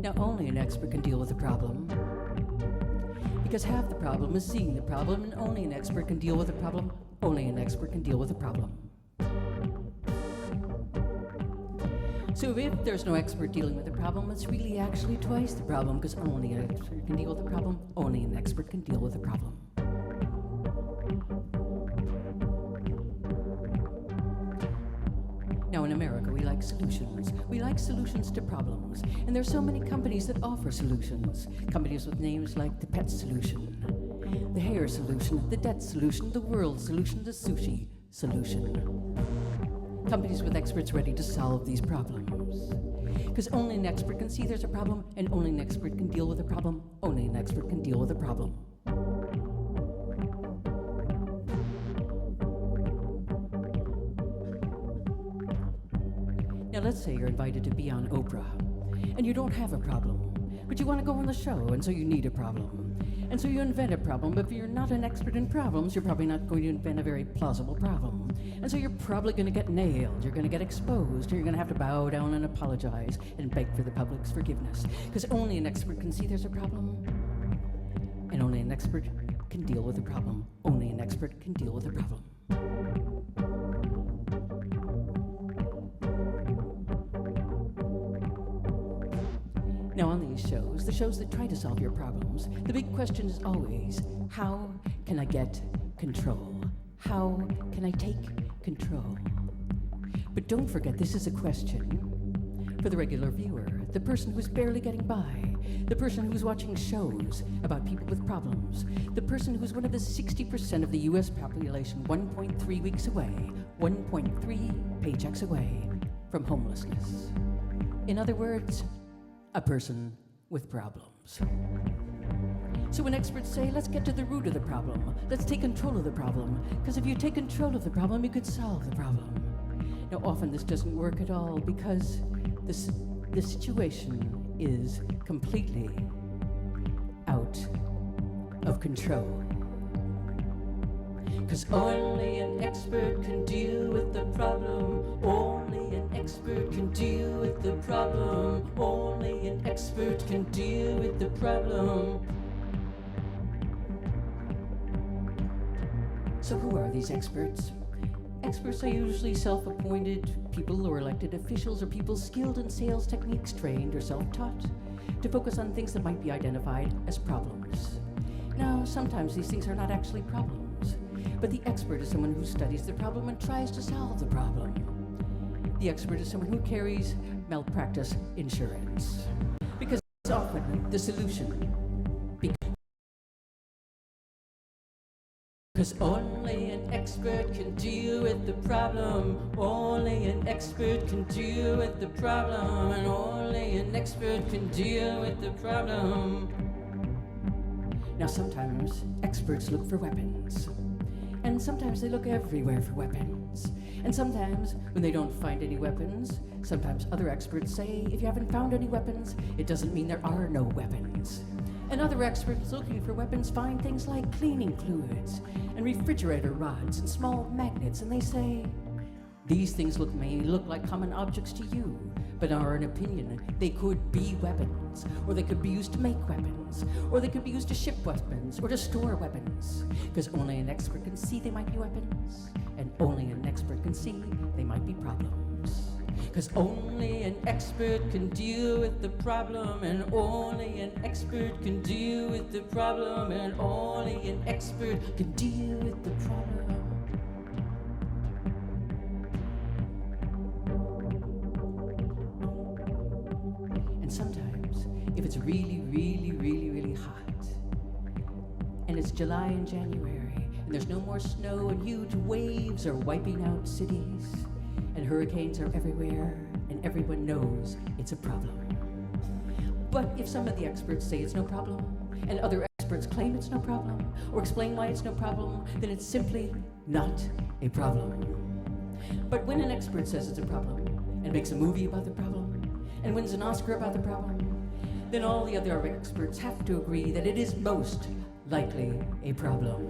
Now, only an expert can deal with a problem. Because half the problem is seeing the problem, and only an expert can deal with a problem. Only an expert can deal with a problem. So if there's no expert dealing with the problem, it's really actually twice the problem, because only an expert can deal with the problem. Only an expert can deal with the problem. Now in America, we like solutions. We like solutions to problems. And there's so many companies that offer solutions. Companies with names like the pet solution, the hair solution, the debt solution, the world solution, the sushi solution. Companies with experts ready to solve these problems. Because only an expert can see there's a problem, and only an expert can deal with a problem. Only an expert can deal with a problem. Now let's say you're invited to be on Oprah, and you don't have a problem, but you want to go on the show, and so you need a problem. And so you invent a problem, but if you're not an expert in problems, you're probably not going to invent a very plausible problem. And so you're probably going to get nailed, you're going to get exposed, or you're going to have to bow down and apologize and beg for the public's forgiveness. Because only an expert can see there's a problem, and only an expert can deal with a problem. Only an expert can deal with a problem. Now on these shows, the shows that try to solve your problems, the big question is always, how can I get control? How can I take control? But don't forget, this is a question for the regular viewer, the person who's barely getting by, the person who's watching shows about people with problems, the person who's one of the 60% of the US population 1.3 weeks away, 1.3 paychecks away from homelessness. In other words, a person with problems. So when experts say, let's get to the root of the problem, let's take control of the problem, because if you take control of the problem, you could solve the problem. Now often this doesn't work at all because the situation is completely out of control. Because only an expert can deal with the problem. Only an expert can deal with the problem. Only an expert can deal with the problem. So who are these experts? Experts are usually self-appointed people or elected officials or people skilled in sales techniques, trained or self-taught, to focus on things that might be identified as problems. Now, sometimes these things are not actually problems, but the expert is someone who studies the problem and tries to solve the problem. The expert is someone who carries malpractice insurance, because often the solution. Because only an expert can deal with the problem. Only an expert can deal with the problem. And only an expert can deal with the problem. Now sometimes experts look for weapons. And sometimes they look everywhere for weapons. And sometimes when they don't find any weapons, sometimes other experts say, if you haven't found any weapons, it doesn't mean there are no weapons. And other experts looking for weapons find things like cleaning fluids and refrigerator rods and small magnets, and they say, these things may look like common objects to you, but in our opinion, they could be weapons, or they could be used to make weapons, or they could be used to ship weapons, or to store weapons, because only an expert can see they might be weapons, and only an expert can see they might be problems. Because only an expert can deal with the problem, and only an expert can deal with the problem, and only an expert can deal with the problem. And sometimes, if it's really, really, really, really hot, and it's July and January, and there's no more snow, and huge waves are wiping out cities, and hurricanes are everywhere, and everyone knows it's a problem. But if some of the experts say it's no problem, and other experts claim it's no problem, or explain why it's no problem, then it's simply not a problem. But when an expert says it's a problem, and makes a movie about the problem, and wins an Oscar about the problem, then all the other experts have to agree that it is most likely a problem.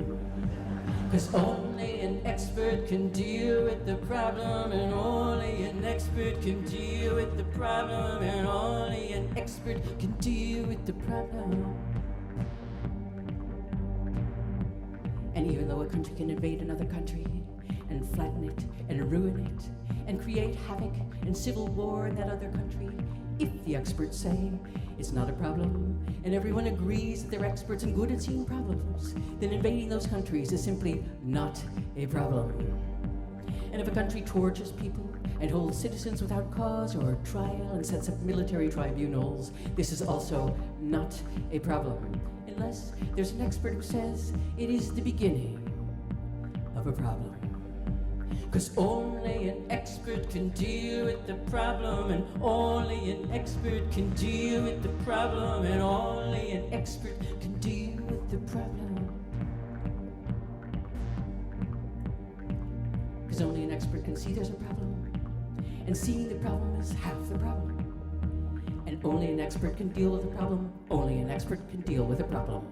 'Cause only an expert can deal with the problem, and only an expert can deal with the problem, and only an expert can deal with the problem. And even though a country can invade another country and flatten it and ruin it and create havoc and civil war in that other country, if the experts say it's not a problem and everyone agrees that they're experts and good at seeing problems, then invading those countries is simply not a problem. And if a country tortures people and holds citizens without cause or trial and sets up military tribunals, this is also not a problem, unless there's an expert who says it is the beginning of a problem. 'Cause only an expert can deal with the problem, and only an expert can deal with the problem, and only an expert can deal with the problem. 'Cause only an expert can see there's a problem, and seeing the problem is half the problem. And only an expert can deal with a problem, only an expert can deal with a problem.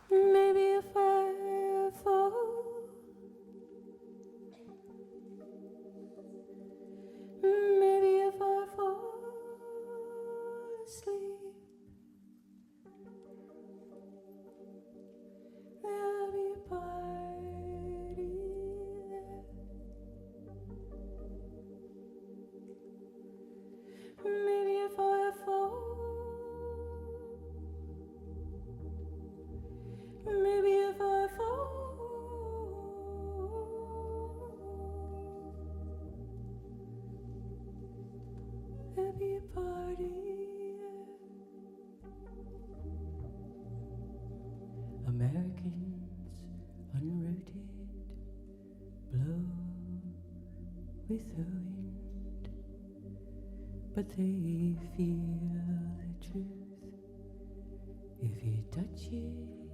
Maybe if I fall, maybe if I fall asleep, there'll be a party there. Maybe if I fall, maybe if I fall, there'll be a party. Americans unrooted blow with the wind, but they feel the truth if you touch it.